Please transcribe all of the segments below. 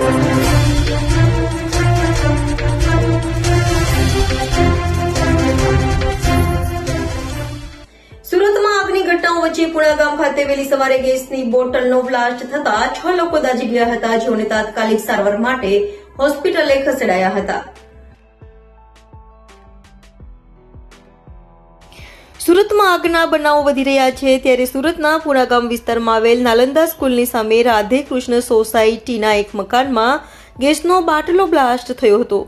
સુરતમાં આગની ઘટનાઓ વચ્ચે પુણા ગામ ખાતે વહેલી સવારે ગેસની બોટલનો બ્લાસ્ટ થતા 6 લોકો દાઝી ગયા હતા, જેઓને તાત્કાલિક સારવાર માટે હોસ્પિટલે ખસેડાયા હતા. સુરતમાં આગના બનાવો વધી રહ્યા છે, ત્યારે સુરતના પુણા ગામ વિસ્તારમાં આવેલ નાલંદા સ્કૂલની સામે રાધે કૃષ્ણ સોસાયટીના એક મકાનમાં ગેસનો બાટલો બ્લાસ્ટ થયો હતો.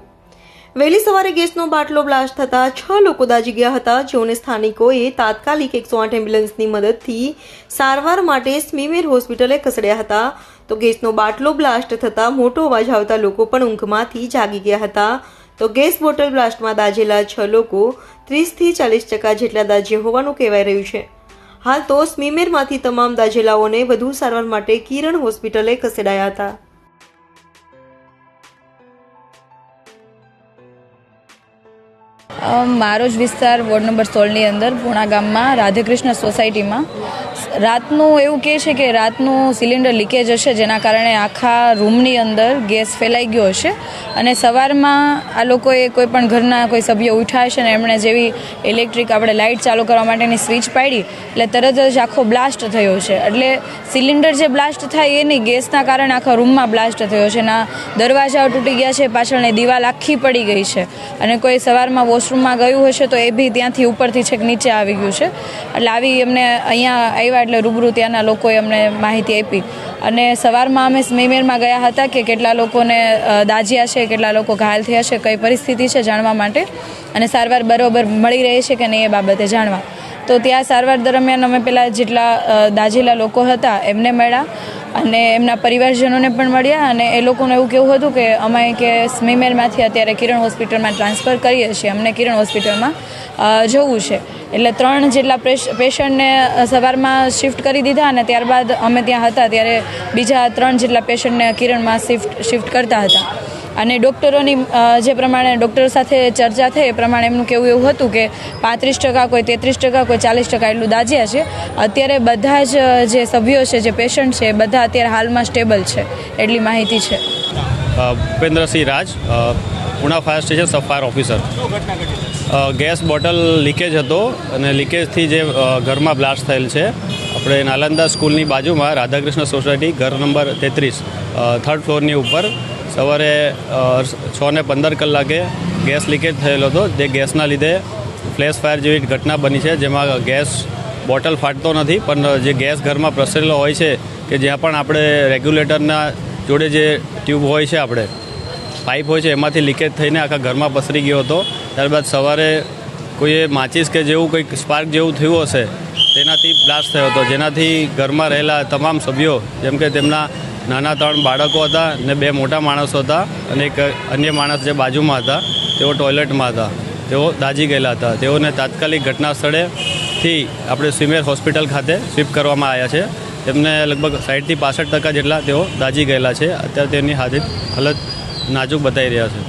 વહેલી સવારે ગેસનો બાટલો બ્લાસ્ટ થતા 6 લોકો દાઝી ગયા હતા, જેઓને સ્થાનિકોએ તાત્કાલિક 108 એમ્બ્યુલન્સની મદદથી સારવાર માટે સ્મીમેર હોસ્પિટલે ખસેડ્યા હતા. તો ગેસનો બાટલો બ્લાસ્ટ થતા મોટો અવાજ આવતા લોકો પણ ઊંઘમાંથી જાગી ગયા હતા. તો ગેસ બોટલ બ્લાસ્ટમાં દાઝેલા 6 લોકો 30 થી 40% જેટલા દાઝ્યા હોવાનું કહેવાય રહ્યું છે. હાલ તો સ્મીમેરમાંથી તમામ દાઝેલાઓને વધુ સારવાર માટે કિરણ હોસ્પિટલે ખસેડાયા હતા. મારો જ વિસ્તાર વોર્ડ નંબર 16ની અંદર પુણા ગામમાં રાધેકૃષ્ણ સોસાયટીમાં રાતનું એવું કહે છે કે રાતનું સિલિન્ડર લીકેજ હશે, જેના કારણે આખા રૂમની અંદર ગેસ ફેલાઈ ગયો હશે અને સવારમાં આ લોકોએ કોઈ પણ ઘરના કોઈ સભ્યો ઉઠ્યા હશે ને એમણે જેવી ઇલેક્ટ્રિક આપણે લાઇટ ચાલુ કરવા માટેની સ્વિચ પાડી એટલે તરત જ આખો બ્લાસ્ટ થયો છે. એટલે સિલિન્ડર જે બ્લાસ્ટ થાય એ નહીં, ગેસના કારણે આખા રૂમમાં બ્લાસ્ટ થયો છે. ના દરવાજાઓ તૂટી ગયા છે, પાછળની દિવાલ આખી પડી ગઈ છે અને કોઈ સવારમાં વોશરૂમમાં ગયું હશે તો એ બી ત્યાંથી ઉપરથી છેક નીચે આવી ગયું છે. એટલે આવી અમને અહીંયા આવ્યા એટલે રૂબરૂ ત્યાંના લોકોએ અમને માહિતી આપી અને સવારમાં અમે સ્મીમેરમાં ગયા હતા કે કેટલા લોકોને દાઝ્યા છે, કેટલા લોકો ઘાયલ થયા છે, કઈ પરિસ્થિતિ છે જાણવા માટે અને સારવાર બરોબર મળી રહી છે કે નહીં એ બાબતે જાણવા. તો ત્યાં સારવાર દરમિયાન અમે પેલા જેટલા દાઝેલા લોકો હતા એમને મળ્યા અને એમના પરિવારજનોને પણ મળ્યા અને એ લોકોનું એવું કહેવું હતું કે અમે કે સ્મીમેરમાંથી અત્યારે કિરણ હોસ્પિટલમાં ટ્રાન્સફર કરીએ છીએ, અમને કિરણ હોસ્પિટલમાં જવું છે. એટલે 3 જેટલા પેશન્ટને સવારમાં શિફ્ટ કરી દીધા અને ત્યારબાદ અમે ત્યાં હતા ત્યારે બીજા 3 જેટલા પેશન્ટને કિરણમાં શિફ્ટ કરતા હતા. અને ડૉક્ટરોની જે પ્રમાણે ડૉક્ટરો સાથે ચર્ચા થઈ એ પ્રમાણે એમનું કહેવું એવું હતું કે 35%, કોઈ 33%, કોઈ 40% એટલું દાઝ્યા છે. અત્યારે બધા જ જે સભ્યો છે, જે પેશન્ટ છે, બધા અત્યારે હાલમાં સ્ટેબલ છે, એટલી માહિતી છે. Bhupendrasinh Raj, Puna fire station sub fire officer. Gas bottle leakage હતો અને લીકેજથી જે ઘરમાં બ્લાસ્ટ થયેલ છે. આપણે નાલંદા સ્કૂલની બાજુમાં રાધાકૃષ્ણ સોસાયટી, ઘર નંબર 33, 3rd ફ્લોરની ઉપર સવારે 6:15 કલાકે ગેસ લીકેજ થયેલો હતો. જે ગેસના લીધે ફ્લેશ ફાયર જેવી ઘટના બની છે, જેમાં ગેસ બોટલ ફાટતો નથી પણ જે ગેસ ઘરમાં પ્રસરેલો હોય છે કે જ્યાં પણ આપણે રેગ્યુલેટરના જોડે જે ટ્યુબ હોય છે, આપણે પાઇપ હોય છે, એમાંથી લીકેજ થઈને આખા ઘરમાં પસરી ગયો હતો. ત્યારબાદ સવારે કોઈએ માચિસ કે જેવું કંઈક સ્પાર્ક જેવું થયું હશે તેનાથી બ્લાસ્ટ થયો હતો, જેનાથી ઘરમાં રહેલા તમામ સભ્યો, જેમ કે તેમના નાના 3 બાળકો હતા ને 2 મોટા માણસો હતા અને એક અન્ય માણસ જે બાજુમાં હતા તેઓ ટોયલેટમાં હતા, તેઓ દાઝી ગયેલા હતા. તેઓને તાત્કાલિક ઘટના સ્થળેથી આપણે સ્મીમેર હોસ્પિટલ ખાતે શિફ્ટ કરવામાં આવ્યા છે. તેમને લગભગ 60 થી 65% જેટલા તેઓ દાઝી ગયેલા છે. અત્યારે તેમની હાલત નાજુક બતાવી રહ્યા છે.